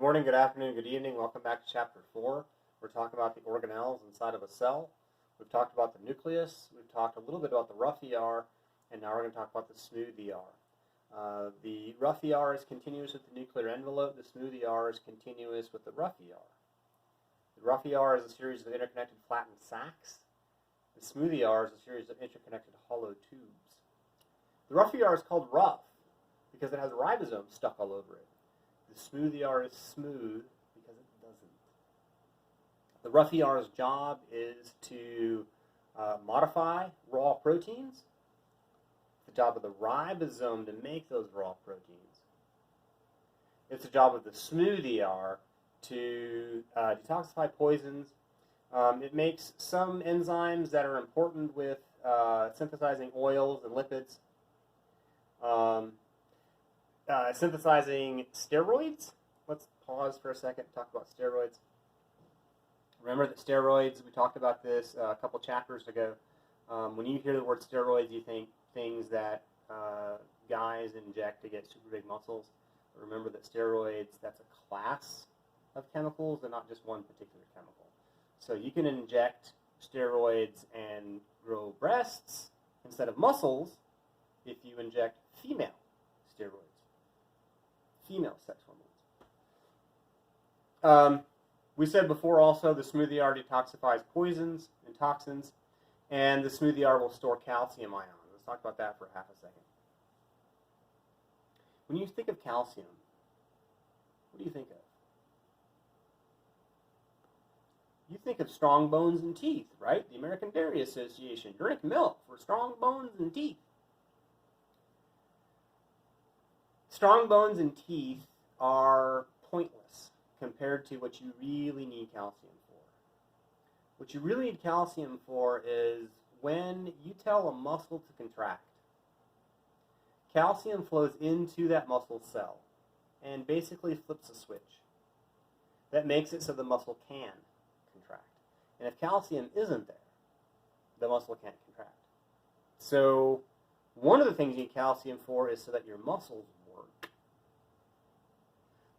morning, good afternoon, good evening. Welcome back to Chapter 4. We're talking about the organelles inside of a cell. We've talked about the nucleus. We've talked a little bit about the rough ER, and now we're going to talk about the smooth ER. The rough ER is continuous with the nuclear envelope. The smooth ER is continuous with the rough ER. The rough ER is a series of interconnected flattened sacs. The smooth ER is a series of interconnected hollow tubes. The rough ER is called rough because it has ribosomes stuck all over it. The smooth ER is smooth because it doesn't. The rough ER's job is to modify raw proteins. It's the job of the ribosome to make those raw proteins. It's the job of the smooth ER to detoxify poisons. It makes some enzymes that are important with synthesizing oils and lipids. Synthesizing steroids. Let's pause for a second and talk about steroids. Remember that steroids, we talked about this a couple chapters ago. When you hear the word steroids, you think things that guys inject to get super big muscles. But remember that steroids, that's a class of chemicals and not just one particular chemical. So you can inject steroids and grow breasts instead of muscles if you inject female steroids. Female sex hormones. We said before also the smooth ER detoxifies poisons and toxins, and the smooth ER will store calcium ions. Let's talk about that for half a second. When you think of calcium, what do you think of? You think of strong bones and teeth, right? The American Dairy Association. Drink milk for strong bones and teeth. Strong bones and teeth are pointless compared to what you really need calcium for. What you really need calcium for is when you tell a muscle to contract. Calcium flows into that muscle cell and basically flips a switch. That makes it so the muscle can contract. And if calcium isn't there, the muscle can't contract. So one of the things you need calcium for is so that your muscles work.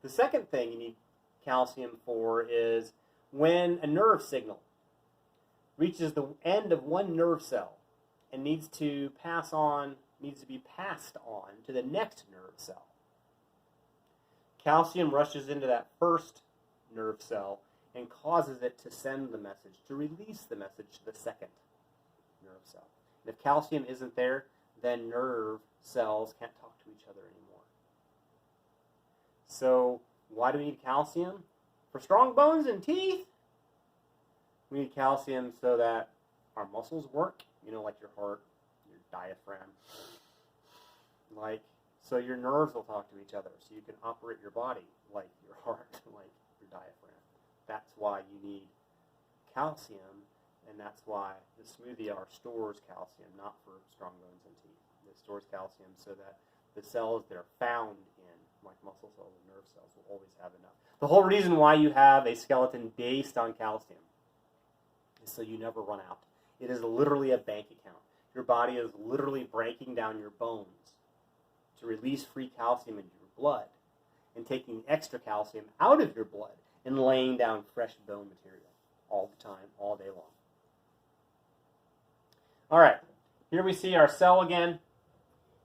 The second thing you need calcium for is when a nerve signal reaches the end of one nerve cell and needs to be passed on to the next nerve cell. Calcium rushes into that first nerve cell and causes it to send the message, to release the message to the second nerve cell. And if calcium isn't there, then nerve cells can't talk to each other anymore. So why do we need calcium? For strong bones and teeth, we need calcium so that our muscles work, like your heart, your diaphragm. So your nerves will talk to each other, so you can operate your body like your heart, like your diaphragm. That's why you need calcium, and that's why the smooth ER stores calcium, not for strong bones and teeth. It stores calcium so that the cells that are found in, like muscle cells and nerve cells, will always have enough. The whole reason why you have a skeleton based on calcium is so you never run out. It is literally a bank account. Your body is literally breaking down your bones to release free calcium into your blood and taking extra calcium out of your blood and laying down fresh bone material all the time, all day long. All right, here we see our cell again.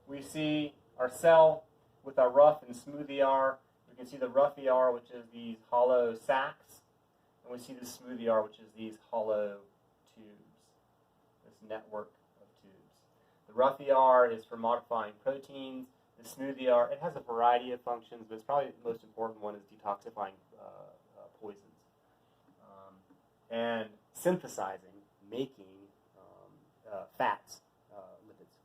We see our cell with our rough and smooth ER. We can see the rough ER, which is these hollow sacs, and we see the smooth ER, which is these hollow tubes, this network of tubes. The rough ER is for modifying proteins. The smooth ER, it has a variety of functions, but it's probably the most important one is detoxifying poisons and synthesizing, making fats, lipids.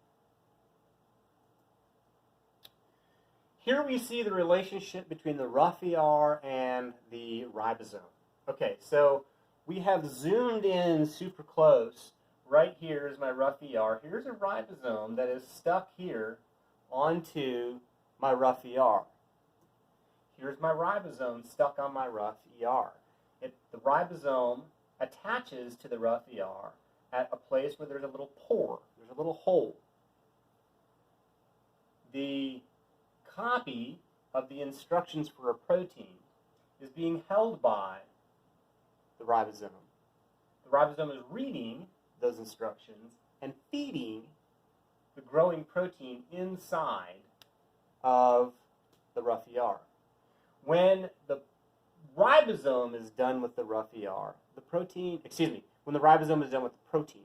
Here we see the relationship between the rough ER and the ribosome. Okay, so we have zoomed in super close. Right here is my rough ER. Here's a ribosome that is stuck here onto my rough ER. Here's my ribosome stuck on my rough ER. The ribosome attaches to the rough ER at a place where there's a little pore, there's a little hole. The copy of the instructions for a protein is being held by the ribosome. The ribosome is reading those instructions and feeding the growing protein inside of the rough ER. When the ribosome is done with the rough ER, when the ribosome is done with the protein,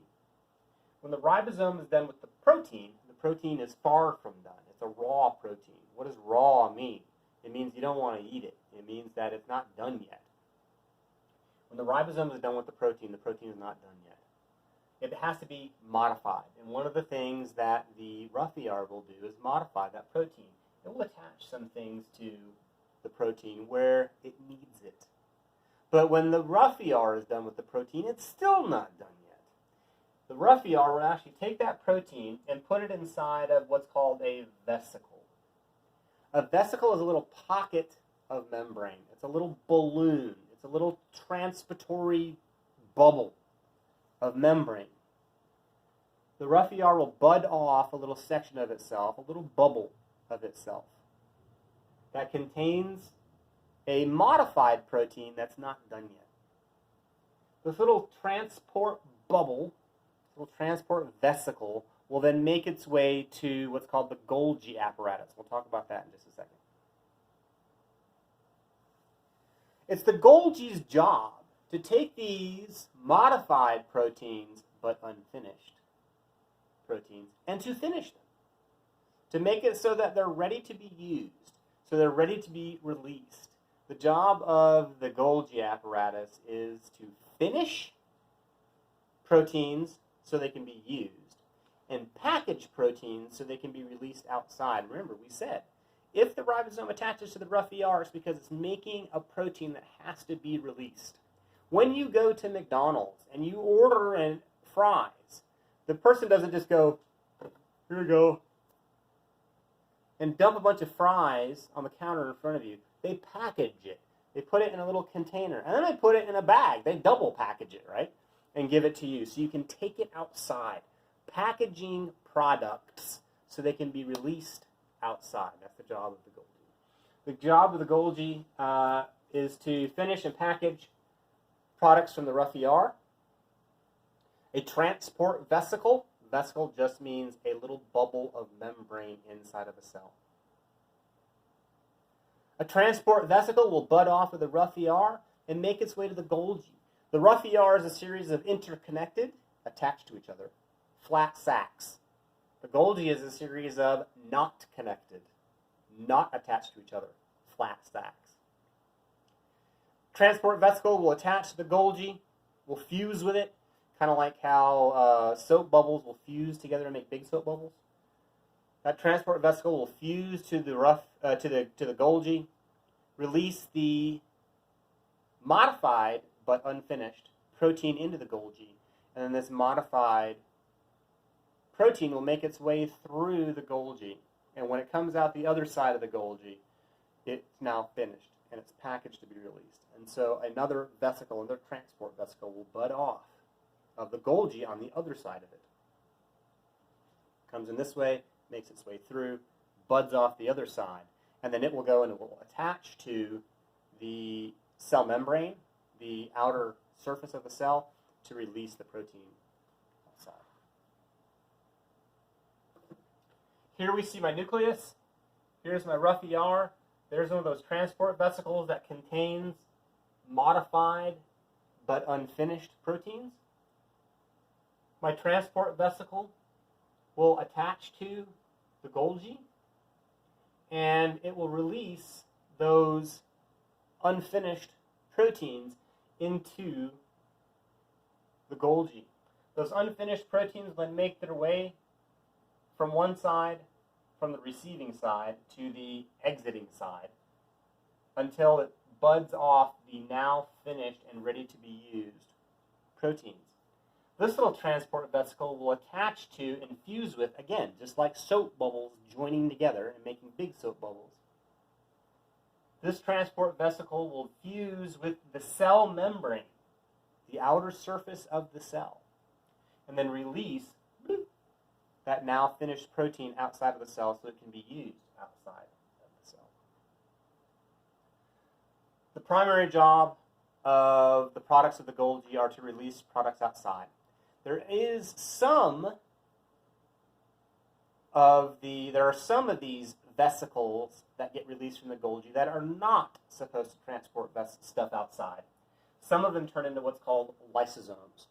when the ribosome is done with the protein is far from done. It's a raw protein. What does raw mean? It means you don't want to eat it. It means that it's not done yet. When the ribosome is done with the protein is not done yet. It has to be modified. And one of the things that the rough ER will do is modify that protein. It will attach some things to the protein where it needs it. But when the rough ER is done with the protein, it's still not done yet. The rough ER will actually take that protein and put it inside of what's called a vesicle. A vesicle is a little pocket of membrane. It's a little balloon. It's a little transpiratory bubble of membrane. The rough ER will bud off a little section of itself, a little bubble of itself, that contains a modified protein that's not done yet. This little transport bubble, little transport vesicle, will then make its way to what's called the Golgi apparatus. We'll talk about that in just a second. It's the Golgi's job to take these modified proteins, but unfinished proteins, and to finish them. To make it so that they're ready to be used, so they're ready to be released. The job of the Golgi apparatus is to finish proteins so they can be used, and package proteins so they can be released outside. Remember, we said, if the ribosome attaches to the rough ER, it's because it's making a protein that has to be released. When you go to McDonald's and you order fries, the person doesn't just go, here we go, and dump a bunch of fries on the counter in front of you. They package it. They put it in a little container, and then they put it in a bag. They double package it, right? And give it to you so you can take it outside. Packaging products so they can be released outside. That's the job of the Golgi. The job of the Golgi is to finish and package products from the rough ER. A transport vesicle. Vesicle just means a little bubble of membrane inside of a cell. A transport vesicle will bud off of the rough ER and make its way to the Golgi. The rough ER is a series of interconnected, attached to each other, flat sacs. The Golgi is a series of not connected, not attached to each other, flat sacs. Transport vesicle will attach to the Golgi, will fuse with it, kind of like how soap bubbles will fuse together and make big soap bubbles. That transport vesicle will fuse to the the Golgi, release the modified but unfinished protein into the Golgi, and then this modified protein will make its way through the Golgi, and when it comes out the other side of the Golgi, it's now finished and it's packaged to be released. And so another vesicle, another transport vesicle, will bud off of the Golgi on the other side of it. Comes in this way, makes its way through, buds off the other side, and then it will go and it will attach to the cell membrane, the outer surface of the cell, to release the protein outside. Here we see my nucleus. Here's my rough ER. There's one of those transport vesicles that contains modified but unfinished proteins. My transport vesicle will attach to the Golgi, and it will release those unfinished proteins into the Golgi. Those unfinished proteins then make their way from one side, from the receiving side, to the exiting side, until it buds off the now finished and ready to be used proteins. This little transport vesicle will attach to and fuse with, again, just like soap bubbles joining together and making big soap bubbles. This transport vesicle will fuse with the cell membrane, the outer surface of the cell, and then release that now finished protein outside of the cell so it can be used outside of the cell. The primary job of the products of the Golgi are to release products outside. There are some of these vesicles that get released from the Golgi that are not supposed to transport stuff outside. Some of them turn into what's called lysosomes.